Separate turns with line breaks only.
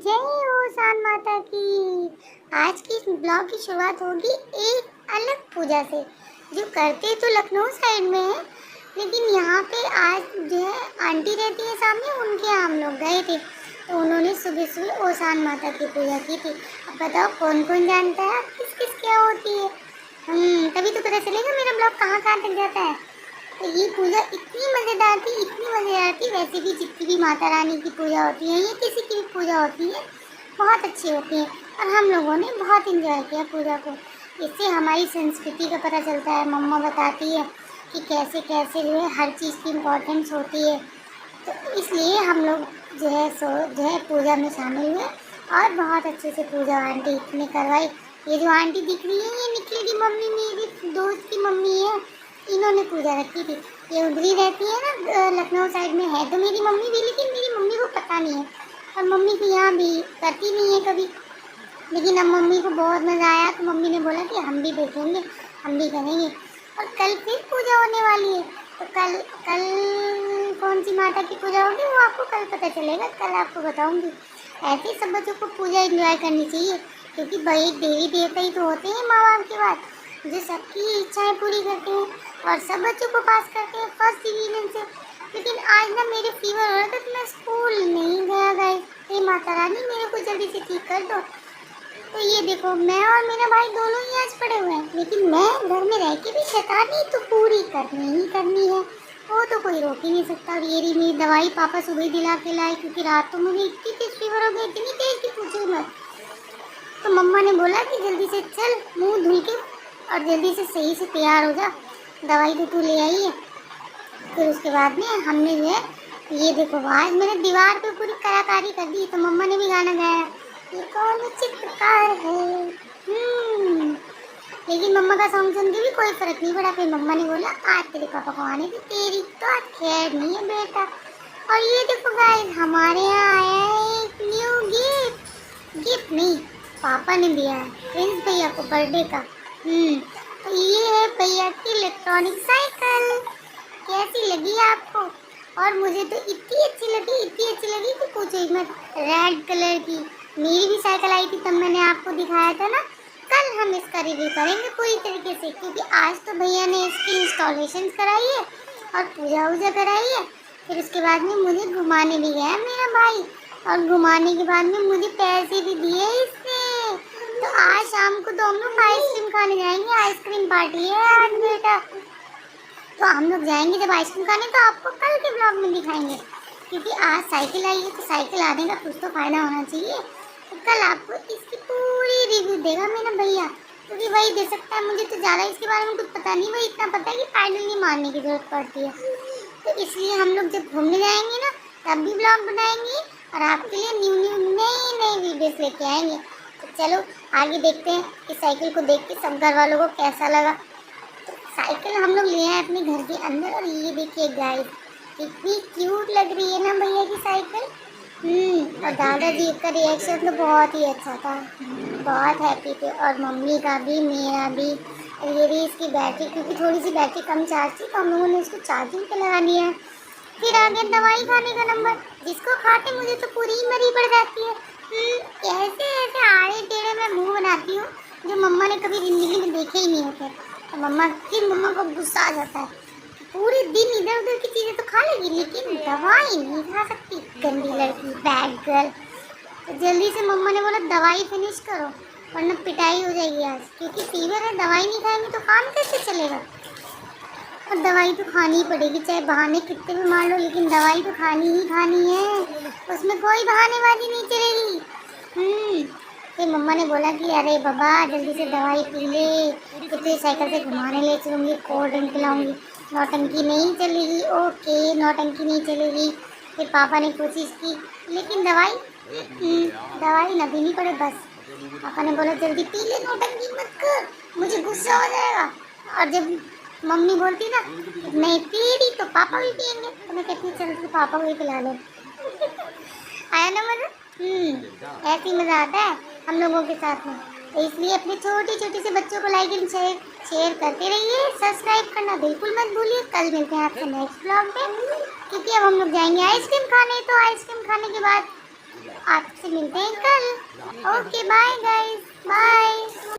जय हो सान माता की। आज की इस ब्लॉग की शुरुआत होगी एक अलग पूजा से, जो करते तो लखनऊ साइड में है, लेकिन यहाँ पे आज जो है आंटी रहती है सामने, उनके यहाँ हम लोग गए थे। तो उन्होंने सुबह सुबह ओसान माता की पूजा की थी। अब बताओ कौन कौन जानता है किस किस क्या होती है। तभी तो पता चलेगा मेरा ब्लॉग कहाँ कहाँ तक जाता है। तो ये पूजा इतनी मज़ेदार थी, इतनी मज़ेदार थी। वैसे भी जितनी भी माता रानी की पूजा होती है या किसी की भी पूजा होती है, बहुत अच्छी होती है। और हम लोगों ने बहुत इंजॉय किया पूजा को। इससे हमारी संस्कृति का पता चलता है। मम्मा बताती है कि कैसे कैसे जो है हर चीज़ की इम्पोर्टेंस होती है। तो इसलिए हम लोग जो है पूजा में शामिल हुए और बहुत अच्छे से पूजा आंटी ने करवाई। ये जो आंटी दिख रही है, ये निखिल की मम्मी, मेरी दोस्त की मम्मी है। इन्होंने पूजा रखी थी। ये उधरी रहती है ना, लखनऊ साइड में है तो मेरी मम्मी भी, लेकिन मेरी मम्मी को पता नहीं है और मम्मी की यहाँ भी करती नहीं है कभी। लेकिन अब मम्मी को बहुत मज़ा आया तो मम्मी ने बोला कि हम भी देखेंगे, हम भी करेंगे। और कल फिर पूजा होने वाली है। तो कल कल कौन सी माता की पूजा होगी वो आपको कल पता चलेगा, कल आपको बताऊंगी। ऐसे ही सब बच्चों को पूजा एंजॉय करनी चाहिए, क्योंकि भाई देवी देवता ही तो होते हैं माँ बाप के बाद, जो सबकी इच्छाएं पूरी करते हैं और सब बच्चों को पास करते हैं फर्स्ट डिवीजन से। लेकिन आज ना मेरे फीवर हो रहा था तो मैं स्कूल नहीं गया गाइस। हे माता रानी मेरे को जल्दी से ठीक कर दो। तो ये देखो, मैं और मेरा भाई दोनों ही आज पड़े हुए हैं, लेकिन मैं घर में रह के भी शैतानी तो पूरी करनी ही करनी है। वो तो कोई रोक ही नहीं सकता। और ये रही मेरी दवाई, पापा सुबह ही दिला के लाए, क्योंकि रात तो मुझे इतनी तेज फीवर हो गई, इतनी तेज की पूछो मत। तो मम्मा ने बोला कि जल्दी से चल मुंह धुल के और जल्दी से सही से तैयार हो जा, दवाई तो तू ले आई है। फिर उसके बाद में हमने जो है, ये देखो आज मैंने दीवार पे पूरी कलाकारी कर दी। तो मम्मा ने भी गाना गाया, ये कौन चित्रकार है। लेकिन मम्मा का सॉन्ग सुन के भी कोई फर्क नहीं पड़ा। फिर मम्मा ने बोला आज तेरे पापा को आने की, तेरी तो आज खैर नहीं है बेटा। और ये देखो गाइस, हमारे यहाँ आया है एक न्यू गिफ्ट। गिफ्ट नहीं, पापा ने दिया है प्रिंस भैया को बर्थडे का। तो ये है भैया की इलेक्ट्रॉनिक साइकिल। कैसी लगी आपको? और मुझे तो इतनी अच्छी लगी, इतनी अच्छी लगी कि पूछो ही मत। रेड कलर की मेरी भी साइकिल आई थी, तब मैंने आपको दिखाया था ना। कल हम इसका रिव्यू करेंगे पूरी तरीके से, क्योंकि आज तो भैया ने इसकी इंस्टॉलेशन कराई है और पूजा वूजा कराई है। फिर उसके बाद में मुझे घुमाने भी गया मेरा भाई, और घुमाने के बाद में मुझे पैसे भी दिए इसने। तो आज शाम को तो हम लोग आइसक्रीम खाने जाएंगे। आइसक्रीम पार्टी है आज बेटा। तो हम लोग जाएंगे जब आइसक्रीम खाने, तो आपको कल के ब्लॉग में दिखाएंगे, क्योंकि आज साइकिल आई है तो साइकिल आने का कुछ तो फायदा होना चाहिए। तो कल आपको इसकी पूरी रिव्यू देगा मेरा भैया, क्योंकि वही दे सकता है। मुझे तो ज़्यादा इसके बारे में कुछ पता नहीं, वही इतना पता है कि पैडल नहीं मारने की जरूरत पड़ती है। तो इसलिए हम लोग जब घूमने जाएंगे ना, तब भी ब्लॉग बनाएंगे और आपके लिए न्यू न्यू नई नई वीडियोस लेके आएंगे। तो चलो आगे देखते हैं कि साइकिल को देख के सब घर वालों को कैसा लगा। साइकिल हम लोग ले आए अपने घर के अंदर, और ये देखिए गाइस कितनी क्यूट लग रही है ना भैया की साइकिल। और दादाजी का रिएक्शन तो बहुत ही अच्छा था, बहुत हैप्पी थे, और मम्मी का भी, मेरा भी। और ये भी इसकी बैटरी, क्योंकि थोड़ी सी बैटरी कम चार्ज थी तो हम लोगों ने इसको चार्जिंग पे लगा दिया है। फिर आगे दवाई खाने का नंबर, जिसको खाते मुझे तो पूरी ही मरी पड़ जाती है। ऐसे ऐसे आड़े टेढ़े मैं मुँह बनाती हूँ जो मम्मा ने कभी जिंदगी में देखे ही नहीं होते। तो मम्मा को गुस्सा आ जाता है कि पूरे दिन इधर उधर की चीज़ें तो खा लेगी, लेकिन दवाई नहीं खा सकती, गंदी लड़की, बैड गर्ल। तो जल्दी से मम्मा ने बोला दवाई फिनिश करो वरना पिटाई हो जाएगी आज, क्योंकि फीवर है, दवाई नहीं खाएंगे तो काम कैसे चलेगा। और दवाई तो खानी ही पड़ेगी, चाहे बहाने कितने भी मार लो, लेकिन दवाई तो खानी ही खानी है, उसमें कोई बहानेबाजी नहीं चलेगी। फिर मम्मा ने बोला कि अरे बाबा जल्दी से दवाई पी ले, फिर तो साइकिल से घुमाने ले चलूँगी, कोल्ड ड्रिंक पिलाऊंगी, नौटंकी नहीं चलेगी। ओके, नौटंकी नहीं चलेगी। फिर पापा ने कोशिश की, लेकिन दवाई ना पीनी पड़े बस। पापा ने बोला जल्दी पी ले, नौटंकी मत कर, मुझे गुस्सा हो जाएगा। और जब मम्मी बोलती ना नहीं पी रही तो पापा भी पियेंगे, तो मैं कहती चल पापा को भी पिला लो। आया ना मज़ा। ऐसे ही मज़ा आता है हम लोगों के साथ में। तो इसलिए अपने छोटे छोटे से बच्चों को लाइक एंड शेयर करते रहिए, सब्सक्राइब करना बिल्कुल मत भूलिए। कल मिलते हैं आपसे नेक्स्ट ब्लॉग पे, क्योंकि अब हम लोग जाएंगे आइसक्रीम खाने। तो आइसक्रीम खाने के बाद आपसे मिलते हैं कल। Okay bye guys, bye.